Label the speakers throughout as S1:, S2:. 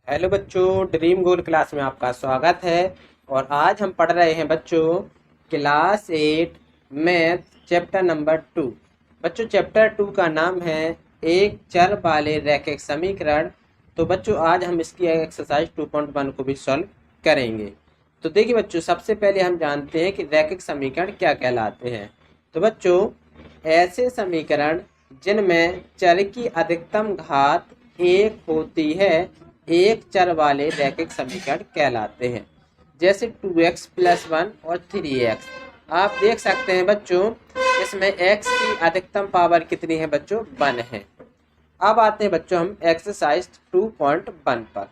S1: Hello बच्चों, dream गोल class में आपका स्वागत है। और आज हम पढ़ रहे हैं बच्चों क्लास 8 मैथ चैप्टर नंबर 2। बच्चों चैप्टर 2 का नाम है एक चर वाले रैखिक समीकरण। तो बच्चों आज हम इसकी एक्सरसाइज 2.1 को भी सॉल्व करेंगे। तो देखिए बच्चों, सबसे पहले हम जानते हैं कि रैखिक समीकरण क्या कहलाते हैं। तो बच्चों ऐसे समीकरण जिनमें चर की अधिकतम घात एक होती है एक चर वाले रैखिक समीकरण कहलाते हैं। जैसे 2x+1 और 3x। आप देख सकते हैं बच्चों, इसमें x की अधिकतम पावर कितनी है बच्चों? 1 है। अब आते हैं बच्चों हम एक्सरसाइज 2.1 पर।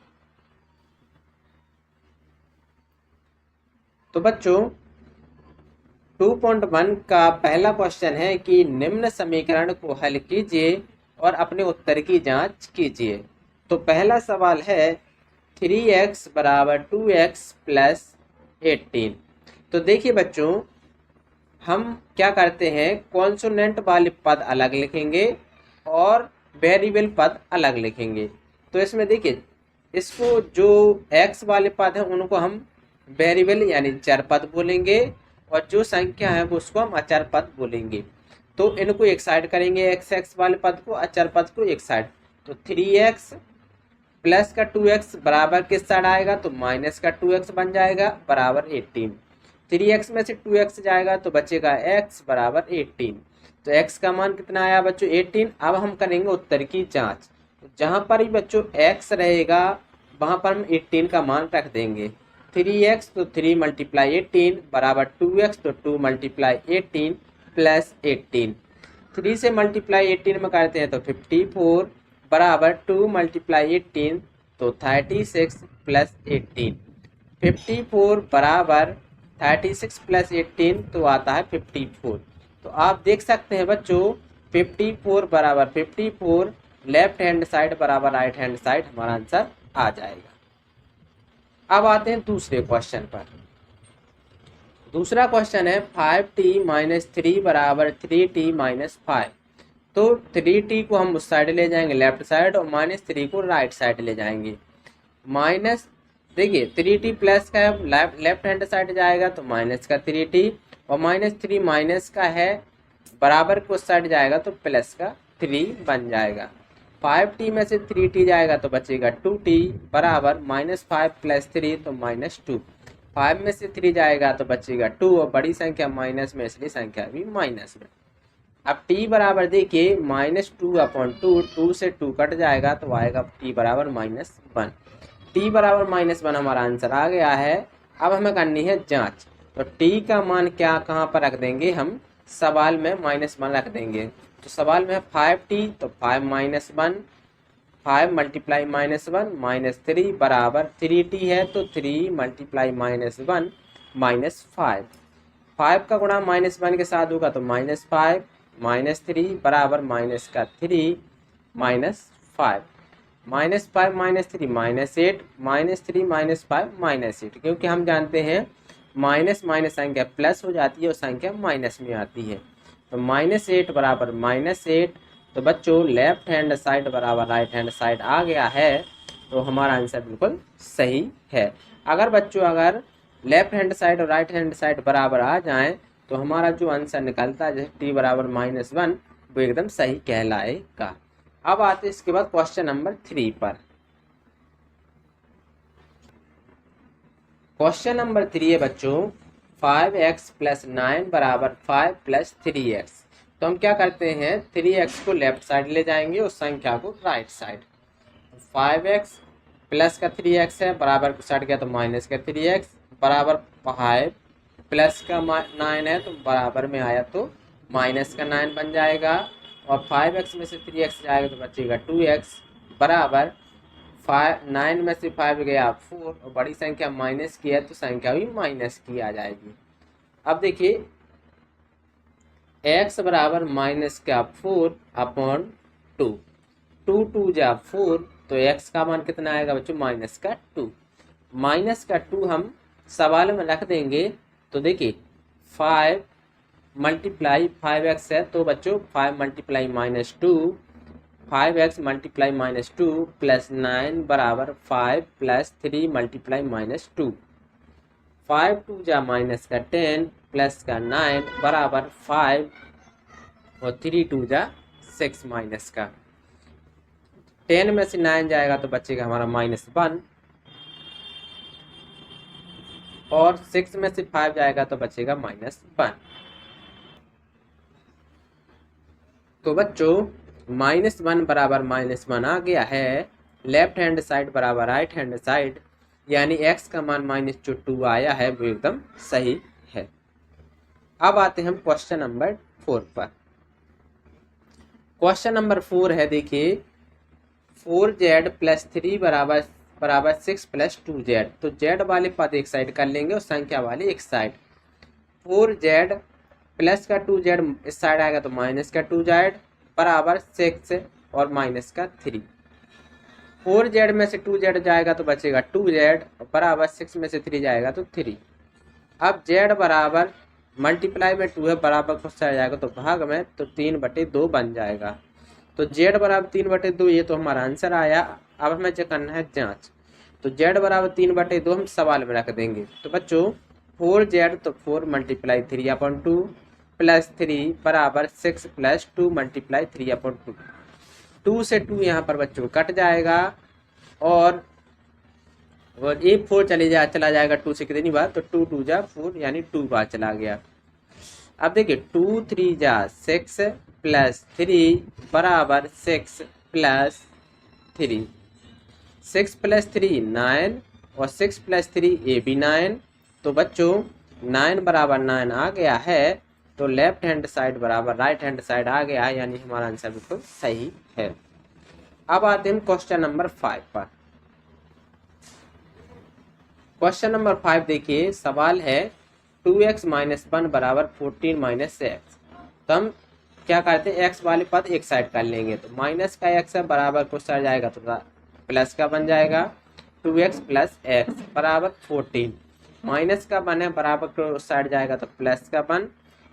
S1: तो बच्चों 2.1 का पहला क्वेश्चन है कि निम्न समीकरण को हल कीजिए और अपने उत्तर की जांच कीजिए। तो पहला सवाल है 3x बराबर 2x प्लस 18। तो देखिए बच्चों, हम क्या करते हैं, कॉन्सोनेंट वाले पद अलग लिखेंगे और वेरिएबल पद अलग लिखेंगे। तो इसमें देखिए, इसको जो x वाले पद हैं उनको हम वेरिएबल यानी चर पद बोलेंगे और जो संख्या है वो उसको हम अचर पद बोलेंगे। तो इनको एक साइड करेंगे, x वाले पद को, अचर पद को एक साइड। तो 3x प्लस का 2x बराबर किस साइड आएगा? तो माइनस का 2x बन जाएगा बराबर 18। 3x में से 2x जाएगा तो बचेगा x बराबर 18। तो x का मान कितना आया बच्चों? 18। अब हम करेंगे उत्तर की जांच। तो जहां पर भी बच्चों x रहेगा वहां पर हम 18 का मान रख देंगे। 3x तो 3 मल्टीप्लाई 18 बराबर 2x तो 2 मल्टीप्लाई 18 प्लस 18। 3 से मल्टीप्लाई 18 में करते हैं तो 54 बराबर 2 मल्टीप्लाई 18 तो 36 प्लस 18। 54 बराबर 36 प्लस 18 तो आता है 54। तो आप देख सकते हैं बच्चों 54 बराबर 54, लेफ्ट हैंड साइड बराबर राइट हैंड साइड हमारा आंसर आ जाएगा। अब आते हैं दूसरे क्वेश्चन पर। दूसरा क्वेश्चन है 5t-3 बराबर 3t-5। तो 3t को हम उस साइड ले जाएंगे लेफ्ट साइड और -3 को राइट साइड ले जाएंगे। माइनस, देखिए 3t प्लस का है, लेफ्ट हैंड साइड जाएगा तो माइनस का 3t, और -3 माइनस का है बराबर को उस साइड जाएगा तो प्लस का 3 बन जाएगा। 5t में से 3t जाएगा तो बचेगा 2t बराबर -5 प्लस 3 तो -2। 5 में से 3 जाएगा तो बचेगा 2 और बड़ी संख्या माइनस में इसलिए संख्या भी माइनस में। अब t बराबर देखिए -2/2, 2 से 2 कट जाएगा तो आएगा t बराबर -1। t बराबर -1 हमारा आंसर आ गया है। अब हमें करनी है जांच। तो t का मान क्या कहाँ पर रख देंगे? हम सवाल में -1 रख देंगे। तो सवाल में 5t तो 5 -1, 5 मल्टीप्लाई -1 -3 बराबर 3t है तो 3 मल्टीप्लाई -1 -5। 5 का गुणा -1 के साथ होगा तो -5 -3 बराबर माइनस का 3 -5। -5 -3 -8, -3 -5 -8। क्योंकि हम जानते हैं माइनस माइनस संख्या प्लस हो जाती है और संख्या माइनस में आती है। तो -8 बराबर -8। तो बच्चों लेफ्ट हैंड साइड बराबर राइट हैंड साइड आ गया है। तो हमारा आंसर बिल्कुल सही है। अगर बच्चों अगर लेफ्ट हैंड साइड और राइट हैंड साइड बराबर आ जाएं तो हमारा जो आंसर निकलता है जैसे t बराबर -1 वो एकदम सही कहलाएगा। अब आते इसके बाद क्वेश्चन नंबर 3 पर। क्वेश्चन नंबर 3 है बच्चों 5x + 9 बराबर 5 + 3x। तो हम क्या करते हैं, 3x को लेफ्ट साइड ले जाएंगे उस संख्या को राइट साइड। 5x प्लस का 3x है बराबर को साइड गया तो माइनस का 3x बराबर 5 प्लस का 9 है तो बराबर में आया तो माइनस का 9 बन जाएगा। और 5x में से 3x जाएगा तो बचेगा 2x बराबर 9 में से 5 गया 4 और बड़ी संख्या माइनस की है तो संख्या भी माइनस की आ जाएगी। अब देखिए x बराबर -4/2, 2 2 जा 4 तो x का मान कितना आएगा बच्चों? -2। -2 हम सवाल में रख देंगे। तो देखिए 5 मल्टीप्लाई 5x है तो बच्चों 5 multiply -2 5x multiply minus 2 plus 9 बराबर 5 प्लस 3 मल्टीप्लाई माइनस 2। 5 2 जा माइनस का 10 प्लस का 9 बराबर 5 और 3 2 जा 6 माइनस का 10 में से 9 जाएगा तो बचेगा हमारा -1 और 6 में से 5 जाएगा तो बचेगा -1। तो बच्चों -1 बराबर -1 आ गया है। लेफ्ट हैंड साइड बराबर राइट हैंड साइड, यानी x का मान -2 आया है, वो एकदम सही है। अब आते हैं हम क्वेश्चन नंबर 4 पर। क्वेश्चन नंबर 4 है, देखिए 4z प्लस 3 बराबर 6 प्लस 2z। तो z वाले पद एक साइड कर लेंगे और संख्या वाले एक साइड। 4z प्लस का 2z इस साइड आएगा तो माइनस का 2z बराबर 6 और माइनस का 3। 4z में से 2z जाएगा तो बचेगा 2z बराबर 6 में से 3 जाएगा तो 3। अब z बराबर मल्टीप्लाई में 2 है, बराबर को साइड जाएगा तो भाग में, तो 3/2 बन जाएगा। तो z बराबर 3/2, ये तो हमारा आंसर आया। अब हमें जो करना है जांच। तो z बराबर 3/2 हम सवाल में रख देंगे। तो बच्चों 4z तो 4 मल्टीप्लाई 3/2 प्लस 3 बराबर 6 प्लस 2 मल्टीप्लाई 3/2। 2 से 2 यहाँ पर बच्चों कट जाएगा और ये 4 चला जाएगा 2 से कितनी बार, तो 2 2 जा 4 यानी 2 बार चला गया। अब देखिए 2 3 जा 6 प्लस 3 बराबर 6 प्लस 3। 6 प्लस 3 9 और 6 प्लस 3 ये भी 9। तो बच्चों 9 बराबर 9 आ गया है। तो लेफ्ट हैंड साइड बराबर राइट हैंड साइड आ गया है, यानी हमारा आंसर बिल्कुल सही है। अब आते हैं क्वेश्चन नंबर 5 पर। क्वेश्चन नंबर 5 देखिए, सवाल है 2x माइनस 1 बराबर 14 माइनस एक्स। तो हम क्या करते हैं, x वाले पद एक साइड कर लेंगे। तो माइनस का x है, बराबर को साइड जाएगा तो प्लस का बन जाएगा। 2x प्लस एक्स बराबर 14, माइनस का 1 है, बराबर को साइड जाएगा तो प्लस का 1।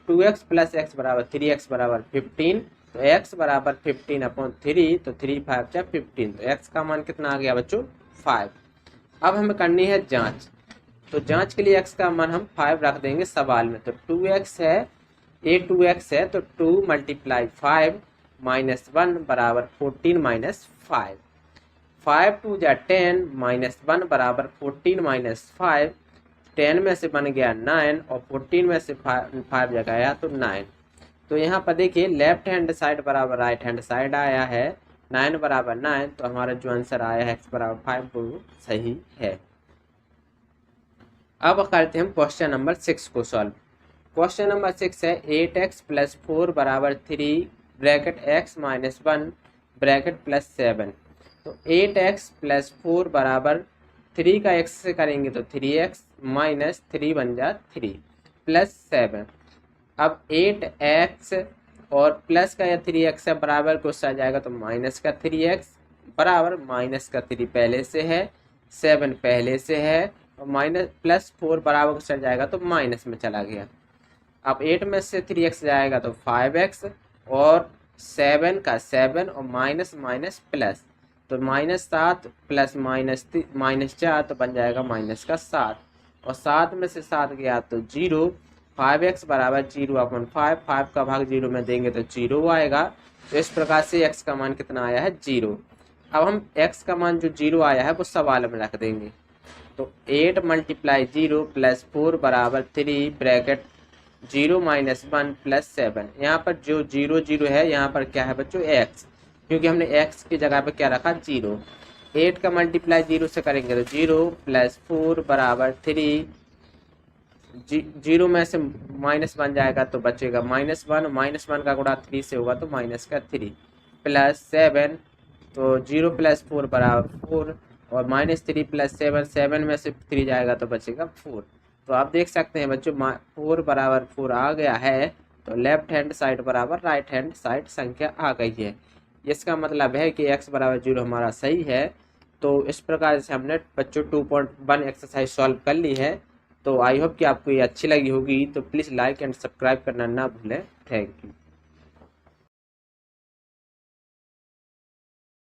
S1: 2x प्लस एक्स बराबर 3x बराबर 15। तो x बराबर 15/3, तो 3 5 जा 15। तो x का मान कितना आ गया बच्चों, 5। अब हमें करनी है जांच। तो जांच के लिए x का मान हम 5 रख देंगे सवाल में। तो 2x है, ये 2x है, तो 2 मल्टीप्लाई 5 माइनस 1 बराबर 14 माइनस 5। 5 2 जा 10 माइनस 1 बराबर 14 माइनस 5। 10 में से बन गया 9 और 14 में से 5 जगह तो 9। तो यहाँ पर देखिए लेफ्ट हैंड साइड बराबर राइट हैंड साइड आया है। 9 बराबर 9, तो हमारा जो आंसर आया है x बराबर 5 वो सही है। अब करते हैं हम क्वेश्चन नंबर 6 को सॉल्व। क्वेश्चन नंबर 6 है 8x प्लस 4 बराबर 3 bracket x minus 1 bracket plus 7। तो 8x प्लस 4 बराबर 3 का x से करेंगे तो 3x माइनस 3 बन जा 3 प्लस 7। अब 8x और प्लस का या 3x है, बराबर को आ जाएगा तो माइनस का 3x बराबर माइनस का 3 पहले से है, 7 पहले से है, और माइनस प्लस 4 बराबर को चल जाएगा तो माइनस में चला गया। अब 8 में से 3x जाएगा तो 5x और 7 का 7 और माइनस माइनस प्लस, तो -7 प्लस -4 तो बन जाएगा माइनस का 7, और 7 में से 7 गया तो 0। 5x बराबर 0/5, 5 का भाग 0 में देंगे तो 0 आएगा। तो इस प्रकार से x का मान कितना आया है, 0। अब हम x का मान जो 0 आया है वो सवाल में रख देंगे। तो 8 मल्टीप्लाई 0 प्लस 4 बराबर 3 ब्रैकेट 0 माइनस 1 प्लस 7। यहाँ पर जो 0 0 है, यहाँ पर क्या है बच्चों, x, क्योंकि हमने x की जगह पर क्या रखा, 0। 8 का मल्टीप्लाई 0 से करेंगे तो 0 प्लस 4 बराबर 3, 0 में से माइनस बन जाएगा तो बचेगा -1, -1 का गुणा 3 से होगा तो माइनस का 3 प्लस 7। तो 0 प्लस 4 बराबर 4 और -3 प्लस 7, 7 में से 3 जाएगा तो बचेगा 4। तो आप देख सकते हैं बच्चों 4 बराबर 4 आ गया है। तो लेफ्ट हैंड साइड बराबर राइट हैंड साइड संख्या आ गई है। इसका मतलब है कि x बराबर 0 हमारा सही है। तो इस प्रकार से हमने बच्चों 2.1 एक्सरसाइज सॉल्व कर ली है। तो आई होप कि आपको ये अच्छी लगी होगी। तो प्लीज़ लाइक एंड सब्सक्राइब करना ना भूलें। Thank you.